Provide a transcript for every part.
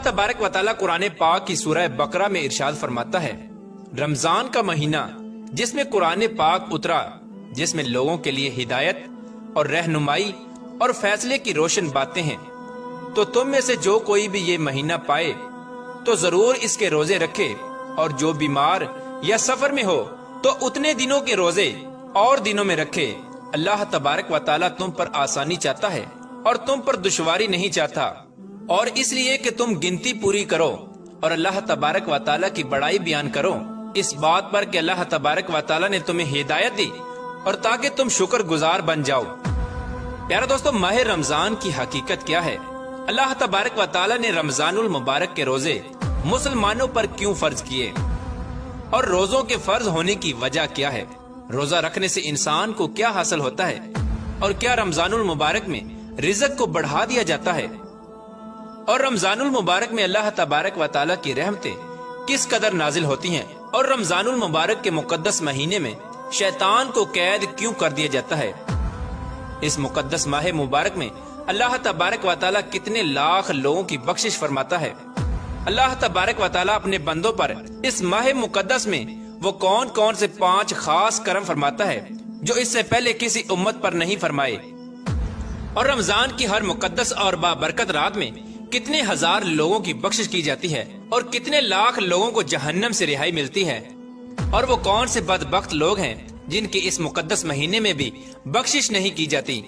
तबारक व तआला कुरान पाक की सूरह बकरा में इरशाद फरमाता है, रमजान का महीना जिसमें कुरान पाक उतरा, जिसमें लोगों के लिए हिदायत और रहनुमाई और फैसले की रोशन बातें हैं, तो तुम में से जो कोई भी ये महीना पाए तो जरूर इसके रोजे रखे, और जो बीमार या सफर में हो तो उतने दिनों के रोजे और दिनों में रखे। अल्लाह तबारक व तआला तुम पर आसानी चाहता है और तुम पर दुश्वारी नहीं चाहता, और इसलिए कि तुम गिनती पूरी करो और अल्लाह तबारक व तआला की बड़ाई बयान करो, इस बात पर कि अल्लाह तबारक व तआला ने तुम्हें हिदायत दी और ताकि तुम शुक्र गुजार बन जाओ। प्यारे दोस्तों, माह रमजान की हकीकत क्या है? अल्लाह तबारक व तआला ने रमजानुल मुबारक के रोजे मुसलमानों पर क्यों फर्ज किए और रोजों के फर्ज होने की वजह क्या है? रोजा रखने से इंसान को क्या हासिल होता है और क्या रमजानुल मुबारक में रिज़्क को बढ़ा दिया जाता है? और रमजानुल मुबारक में अल्लाह तबारक व तआला की रहमतें किस कदर नाजिल होती हैं? और रमजानुल मुबारक के मुकद्दस महीने में शैतान को कैद क्यों कर दिया जाता है? इस मुकद्दस माह मुबारक में अल्लाह तबारक व तआला कितने लाख लोगों की बख्शिश फरमाता है? अल्लाह तबारक व तआला अपने बंदों पर इस माह मुकद्दस में वो कौन कौन से 5 खास करम फरमाता है जो इससे पहले किसी उम्मत पर नहीं फरमाए? और रमजान की हर मुकद्दस और बाबरकत रात में कितने हजार लोगों की बख्शिश की जाती है और कितने लाख लोगों को जहन्नम से रिहाई मिलती है? और वो कौन से बदबख्त लोग हैं जिनकी इस मुकद्दस महीने में भी बख्शिश नहीं की जाती?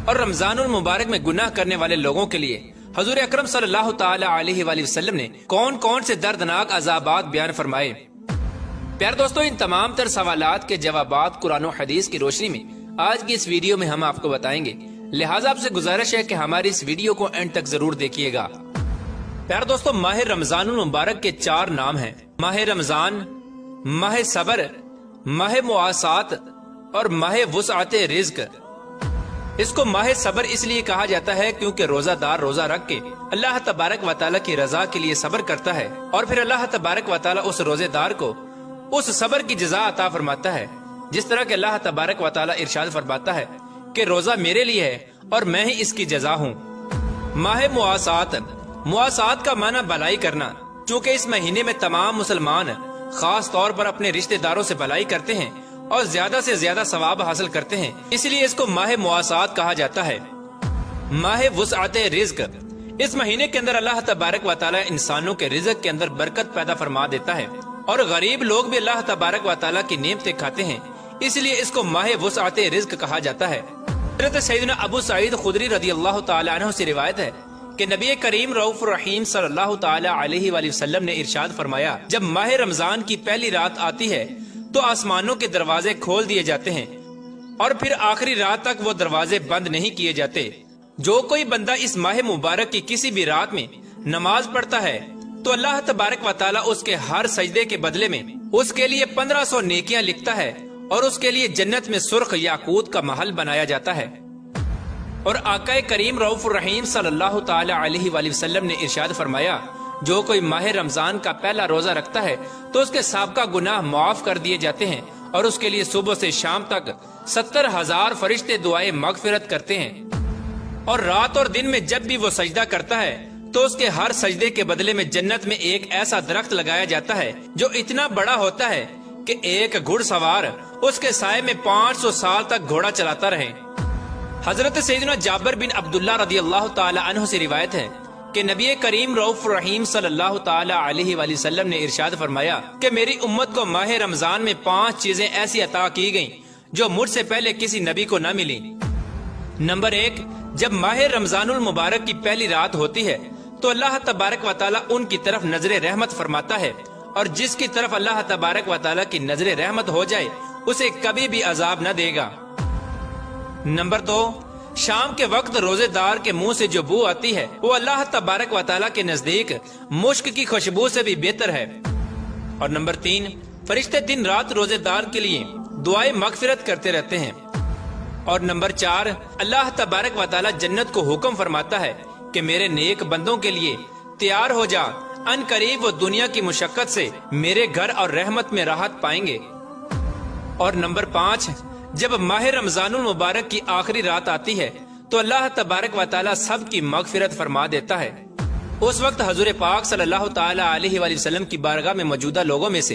और रमजानुल मुबारक में गुनाह करने वाले लोगों के लिए हजूर अकरम सल्लल्लाहु तआला अलैहि वसल्लम ने कौन कौन से दर्दनाक अज़ाबात बयान फरमाए? प्यारे दोस्तों, इन तमाम तर सवालात के जवाबात कुरान और हदीस की रोशनी में आज की इस वीडियो में हम आपको बताएंगे। लिहाजा आपसे गुजारिश है कि हमारी इस वीडियो को एंड तक जरूर देखिएगा। प्यारे दोस्तों, माह रमजानुल मुबारक के 4 नाम हैं। माह रमजान, माह सबर, माह मुआसात और माह वुसअते रिज़्क। इसको माह सबर इसलिए कहा जाता है क्योंकि रोजादार रोजा रख के अल्लाह तबारक व तआला की रजा के लिए सबर करता है और फिर अल्लाह तबारक व तआला उस रोजेदार को उस सबर की जजा अता फरमाता है। जिस तरह के अल्लाह तबारक व तआला इरशाद फरमाता है कि रोजा मेरे लिए है और मैं ही इसकी जजा हूँ। माह मुआसात, मुआसात का माना भलाई करना, चूँकि इस महीने में तमाम मुसलमान खास तौर पर अपने रिश्तेदारों से भलाई करते हैं और ज्यादा से ज्यादा सवाब हासिल करते हैं, इसलिए इसको माह मुआसात कहा जाता है। माह वुसअते रिज़्क, इस महीने के अंदर अल्लाह तबारक व तआला इंसानों के रिज़्क के अंदर बरकत पैदा फरमा देता है और गरीब लोग भी अल्लाह तबारक व तआला की नेमतें खाते हैं, इसलिए इसको माह वुसअते रिज़्क कहा जाता है। हज़रत सैयदना अबू सईद खुदरी रज़ियल्लाहु तआला अन्हु से रिवायत है कि नबी करीम रऊफ़ुर रहीम सल्लल्लाहु तआला अलैहि वसल्लम ने इरशाद फरमाया, जब माह रमजान की पहली रात आती है तो आसमानों के दरवाजे खोल दिए जाते हैं और फिर आखिरी रात तक वो दरवाजे बंद नहीं किए जाते। जो कोई बंदा इस माह मुबारक की किसी भी रात में नमाज पढ़ता है तो अल्लाह तबारक व तआला उसके हर सजदे के बदले में उसके लिए 1500 नेकियां लिखता है और उसके लिए जन्नत में सुर्ख याकूत का महल बनाया जाता है। और आका करीम रऊफ़ुर रहीम सल्लल्लाहु तआला अलैहि वसल्लम ने इरशाद फरमाया, जो कोई माह रमजान का पहला रोजा रखता है तो उसके साबका गुनाह माफ कर दिए जाते हैं और उसके लिए सुबह से शाम तक 70,000 फरिश्ते दुआए मगफिरत करते हैं। और रात और दिन में जब भी वो सजदा करता है तो उसके हर सजदे के बदले में जन्नत में एक ऐसा दरख्त लगाया जाता है जो इतना बड़ा होता है कि एक घुड़सवार उसके साए में 500 साल तक घोड़ा चलाता रहे। हजरत सैयदना जाबिर बिन अब्दुल्ला रज़ियल्लाहु तआला अन्हु से रिवायत है कि नबी करीम रऊफ़ुर रहीम सल्लल्लाहु तआला अलैहि वसल्लम ने इरशाद फरमाया कि मेरी उम्मत को माह रमजान में 5 चीजें ऐसी अता की गईं जो मुझसे पहले किसी नबी को न मिली। नंबर 1, जब माह रमजानुल मुबारक की पहली रात होती है तो अल्लाह तबारक व तआला उनकी तरफ नजर रहमत फरमाता है और जिसकी तरफ अल्लाह तबारक व तआला की नजर रहमत हो जाए उसे कभी भी अजाब न देगा। नंबर 2, शाम के वक्त रोजेदार के मुंह से जो बू आती है वो अल्लाह तबारक व तआला के नजदीक मुश्क की खुशबू से भी बेहतर है। और नंबर 3, फरिश्ते दिन रात रोजेदार के लिए दुआए मगफिरत करते रहते हैं। और नंबर 4, अल्लाह तबारक व तआला जन्नत को हुक्म फरमाता है कि मेरे नेक बंदों के लिए तैयार हो जा, अन करीब वो दुनिया की मुशक्कत से मेरे घर और रहमत में राहत पाएंगे। और नंबर 5, जब माह रमजानुल मुबारक की आखिरी रात आती है तो अल्लाह तबारक व तआला सब की मगफिरत फरमा देता है। उस वक्त हजूर पाक सल्लल्लाहु ताला अलैहि वसल्लम की बारगाह में मौजूदा लोगों में से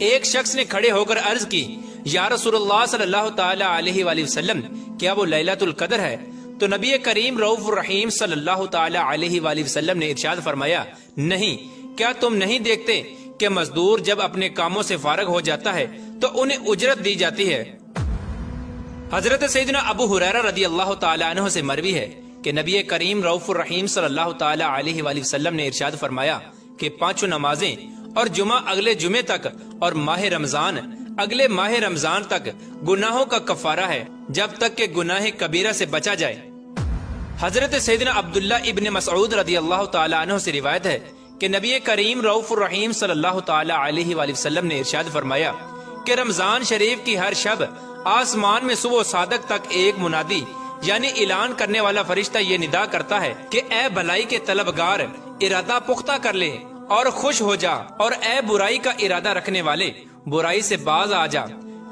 एक शख्स ने खड़े होकर अर्ज की, या रसूलुल्लाह सल्लल्लाहु ताला अलैहि वसल्लम, क्या वो लैलतुल कद्र है? तो नबी करीम रऊफ रहीम सल्लल्लाहु ताला अलैहि वसल्लम ने इरशाद फरमाया, नहीं, क्या तुम नहीं देखते कि मजदूर जब अपने कामों से फारग हो जाता है तो उन्हें उजरत दी जाती है। हजरत सैयदना अबू हुरैरा रदी अल्लाह ताला अन्हु से मरवी है कि नबी करीम रऊफ रहीम सल्लल्लाहु ताला अलैहि वसल्लम ने इरशाद फरमाया कि 5 नमाजें और जुमा अगले जुमे तक और माह रमजान अगले माह रमजान तक गुनाहों का कफारा है, जब तक के गुनाह कबीरा से बचा जाए। हजरत सैयदना अब्दुल्ला इब्न मसऊद रदी अल्लाह ताला अन्हु से रिवायत है कि नबी करीम रऊफ रहीम सल्लल्लाहु ताला अलैहि वसल्लम ने इरशाद फरमाया कि रमजान शरीफ की हर शब आसमान में सुबह सादक तक एक मुनादी यानी ऐलान करने वाला फरिश्ता ये निदा करता है कि ए भलाई के तलबगार, इरादा पुख्ता कर ले और खुश हो जा, और ए बुराई का इरादा रखने वाले, बुराई से बाज आ जा।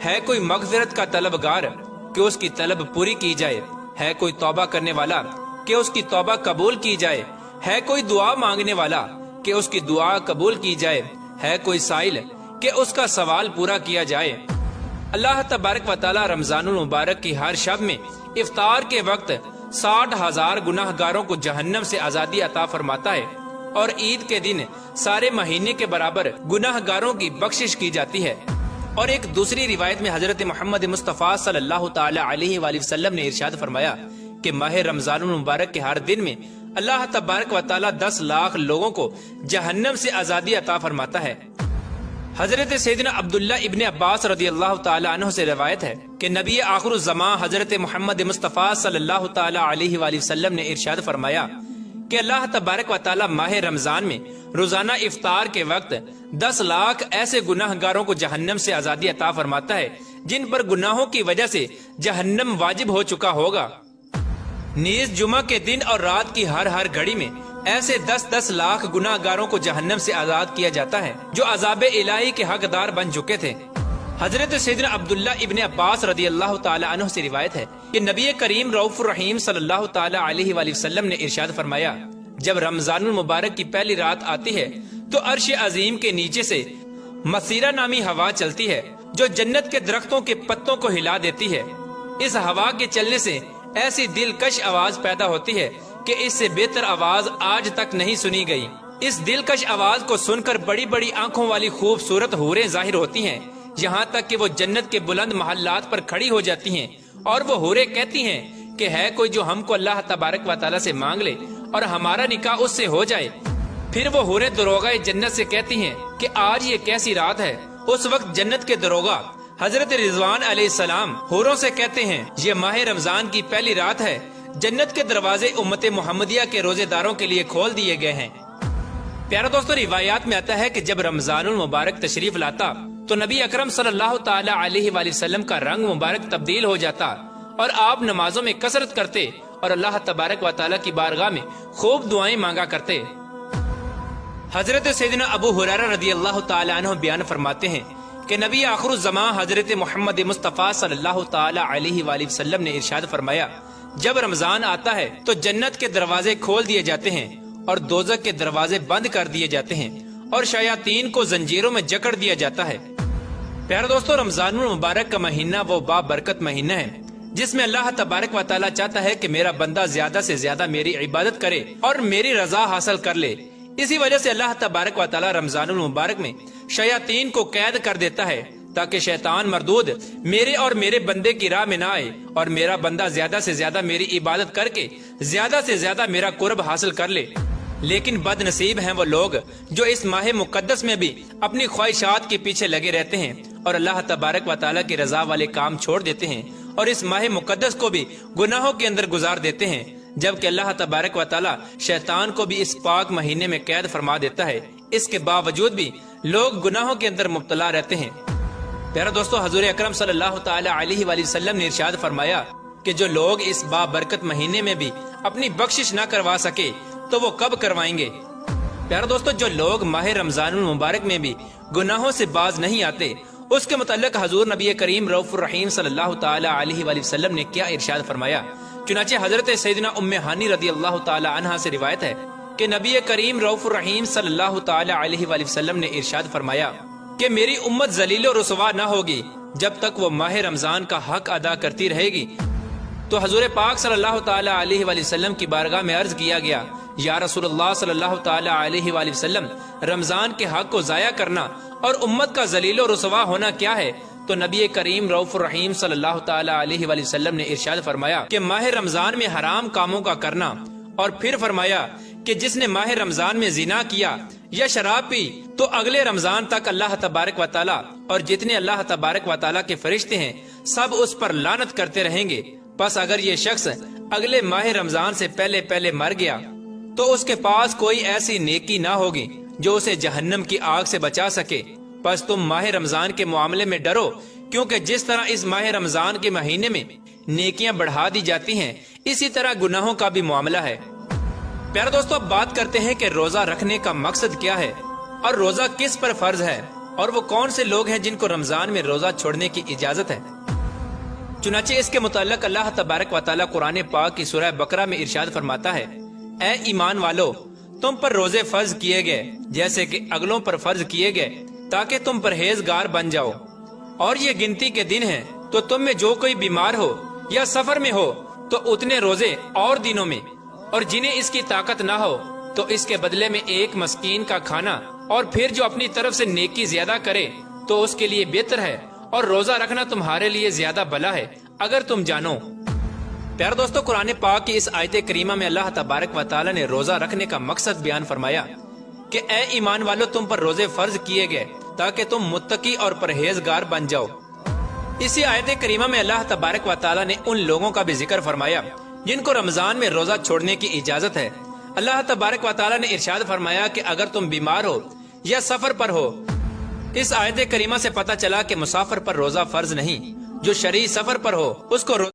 है कोई मगफिरत का तलबगार कि उसकी तलब पूरी की जाए, है कोई तौबा करने वाला कि उसकी तौबा कबूल की जाए, है कोई दुआ मांगने वाला कि उसकी दुआ कबूल की जाए, है कोई साइल कि उसका सवाल पूरा किया जाए। अल्लाह तबारक व तआला रमजानुल मुबारक की हर शब में इफ्तार के वक्त 60,000 गुनाहगारों को जहन्नम से आजादी अता फरमाता है और ईद के दिन सारे महीने के बराबर गुनाहगारों की बख्शिश की जाती है। और एक दूसरी रिवायत में हजरत मोहम्मद मुस्तफ़ा सल्लल्लाहु ताला अलैहि वसल्लम ने इरशाद फरमाया कि माह रमजानुल मुबारक के हर दिन में अल्लाह तबारक व तआला 10 लाख लोगों को जहन्नम से आजादी अता फरमाता है। हजरत सैयदना अब्दुल्ला इब्न अब्बास रदी अल्लाह ताला अन्हु से रिवायत है कि नबी आखिरुज़ ज़मां हजरत मोहम्मद मुस्तफ़ा सल्लल्लाहु ताला अलैहि वसल्लम ने इरशाद फरमाया कि अल्लाह तबारक व तआला माह रमजान में रोजाना इफ्तार के वक्त 10 लाख ऐसे गुनाहगारों को जहन्नम से आजादी अता फरमाता है जिन पर गुनाहों की वजह से जहन्नम वाजिब हो चुका होगा। नीज जुमा के दिन और रात की हर घड़ी में ऐसे 10-10 लाख गुनाहगारों को जहन्नम से आजाद किया जाता है जो अजाब इलाही के हकदार बन चुके थे। हजरत सैयदना अब्दुल्ला इब्न अब्बास रदी अल्लाह ताला अन्हु से रिवायत है कि नबी करीम रऊफ रहीम सल्लल्लाहु ताला अलैहि वसल्लम ने इरशाद फरमाया, जब रमजानुल मुबारक की पहली रात आती है तो अर्श अजीम के नीचे से मसीरा नामी हवा चलती है जो जन्नत के दरख्तों के पत्तों को हिला देती है। इस हवा के चलने से ऐसी दिलकश आवाज पैदा होती है कि इससे बेहतर आवाज आज तक नहीं सुनी गई। इस दिलकश आवाज को सुनकर बड़ी बड़ी आंखों वाली खूबसूरत हूरें जाहिर होती हैं, यहाँ तक कि वो जन्नत के बुलंद महल्लात पर खड़ी हो जाती हैं और वो हूरें कहती हैं कि है कोई जो हमको अल्लाह तबारक व तआला से मांग ले और हमारा निकाह उससे हो जाए। फिर वो हूरें दरोगा जन्नत से कहती हैं कि आज ये कैसी रात है। उस वक्त जन्नत के दरोगा हजरत रिजवान अलैहिस्सलाम हूरों से कहते हैं, ये माह रमजान की पहली रात है, जन्नत के दरवाजे उम्मत मोहम्मदिया के रोजेदारों के लिए खोल दिए गए हैं। प्यारे दोस्तों, रिवायात में आता है कि जब रमजानुल मुबारक तशरीफ लाता तो नबी अकरम सल्लल्लाहु ताला अलैहि वसल्लम का रंग मुबारक तब्दील हो जाता और आप नमाजों में कसरत करते और अल्लाह तबारक व तआला की बारगाह में खूब दुआएं मांगा करते। हजरत सैयदना अबू हुरैरा रदी अल्लाह ताला अन्हु बयान फरमाते हैं कि नबी आखिरुज़ ज़मां हजरत मोहम्मद मुस्तफ़ा सल्लल्लाहु ताला अलैहि वसल्लम ने इरशाद फरमाया, जब रमजान आता है तो जन्नत के दरवाजे खोल दिए जाते हैं और दोज़ख के दरवाजे बंद कर दिए जाते हैं और शयातीन को जंजीरों में जकड़ दिया जाता है। प्यारे दोस्तों, रमजानुल मुबारक का महीना वो बाबरकत महीना है जिसमें अल्लाह तबारक व तआला चाहता है कि मेरा बंदा ज्यादा से ज्यादा मेरी इबादत करे और मेरी रजा हासिल कर ले। इसी वजह से अल्लाह तबारक व तआला रमजानुल मुबारक में शयातीन को कैद कर देता है ताकि शैतान मरदूद मेरे और मेरे बंदे की राह में ना आए और मेरा बंदा ज्यादा से ज्यादा मेरी इबादत करके ज्यादा से ज्यादा मेरा कुर्ब हासिल कर ले। लेकिन बदनसीब हैं वो लोग जो इस माह मुकद्दस में भी अपनी ख्वाहिशात के पीछे लगे रहते हैं और अल्लाह तबारक व तआला की रजा वाले काम छोड़ देते हैं और इस माह मुकद्दस को भी गुनाहों के अंदर गुजार देते हैं, जबकि अल्लाह तबारक व तआला शैतान को भी इस पाक महीने में कैद फरमा देता है। इसके बावजूद भी लोग गुनाहों के अंदर मुब्तला रहते हैं। प्यारे दोस्तों, हजूर अकरम सल्लल्लाहु ताला अलैहि वसल्लम ने इरशाद फरमाया कि जो लोग इस बाबरकत महीने में भी अपनी बख्शिश ना करवा सके तो वो कब करवाएंगे। प्यारे दोस्तों, जो लोग माह रमजानुल मुबारक में भी गुनाहों से बाज नहीं आते उसके मुतल्लिक हजूर नबी करीम रऊफ रहीम सल्लल्लाहु ताला अलैहि वसल्लम ने क्या इरशाद फरमाया। चुनाचे हजरत सैयदना उम्मे हानी रदी अल्लाह ताला अन्हा से रिवायत है کہ نبی کریم رؤوف الرحیم صلی اللہ تعالی علیہ وآلہ وسلم نے ارشاد فرمایا کہ میری امت ذلیل و رسوا نہ ہوگی جب تک وہ ماہ رمضان کا حق ادا کرتی رہے گی۔ تو حضور پاک صلی اللہ تعالی علیہ وآلہ وسلم کی بارگاہ میں عرض کیا گیا، یا رسول اللہ صلی اللہ تعالی علیہ وآلہ وسلم، رمضان کے حق کو ضائع کرنا اور امت کا ذلیل و رسوا ہونا کیا ہے؟ تو نبی کریم رؤوف الرحیم صلی اللہ تعالی علیہ وآلہ وسلم نے ارشاد فرمایا کہ ماہ رمضان میں حرام کاموں کا کرنا، اور پھر فرمایا کہ جس نے ماہ رمضان میں زنا کیا یا شراب پی تو اگلے رمضان تک اللہ تبارک و تعالی اور جتنے اللہ تبارک و تعالی کے فرشتے ہیں سب اس پر لعنت کرتے رہیں گے۔ پس اگر یہ شخص اگلے ماہ رمضان سے پہلے پہلے مر گیا تو اس کے پاس کوئی ایسی نیکی نہ ہوگی جو اسے جہنم کی آگ سے بچا سکے۔ پس تم ماہ رمضان کے معاملے میں ڈرو، کیونکہ جس طرح اس ماہ رمضان کے مہینے میں نیکیاں بڑھا دی جاتی ہیں اسی طرح گناہوں کا بھی معاملہ ہے۔ پیارے دوستو، اب بات کرتے ہیں کہ روزہ رکھنے کا مقصد کیا ہے اور روزہ کس پر فرض ہے، اور وہ کون سے لوگ ہیں جن کو رمضان میں روزہ چھوڑنے کی اجازت ہے۔ چنانچہ اس کے متعلق اللہ تبارک و تعالیٰ قرآن پاک کی سورہ بقرہ میں ارشاد فرماتا ہے، اے ایمان والو، تم پر روزے فرض کیے گئے جیسے کہ اگلوں پر فرض کیے گئے تاکہ تم پرہیزگار بن جاؤ، اور یہ گنتی کے دن ہیں، تو تم میں جو کوئی بیمار ہو یا سفر میں ہو تو اتنے روزے اور دنوں میں، اور جنہیں اس کی طاقت نہ ہو تو اس کے بدلے میں ایک مسکین کا کھانا، اور پھر جو اپنی طرف سے نیکی زیادہ کرے تو اس کے لیے بہتر ہے، اور روزہ رکھنا تمہارے لیے زیادہ بھلا ہے اگر تم جانو۔ پیارے دوستو، قرآن پاک کی اس آیت کریمہ میں اللہ تبارک و تعالی نے روزہ رکھنے کا مقصد بیان فرمایا کہ اے ایمان والو، تم پر روزے فرض کیے گئے تاکہ تم متقی اور پرہیزگار بن جاؤ۔ اسی آیت کریمہ میں اللہ تبارک و تعالی نے ان لوگوں کا بھی ذکر فرمایا جن کو رمضان میں روزہ چھوڑنے کی اجازت ہے۔ اللہ تبارک و تعالی نے ارشاد فرمایا کہ اگر تم بیمار ہو یا سفر پر ہو۔ اس آیت کریمہ سے پتہ چلا کہ مسافر پر روزہ فرض نہیں، جو شرعی سفر پر ہو اس کو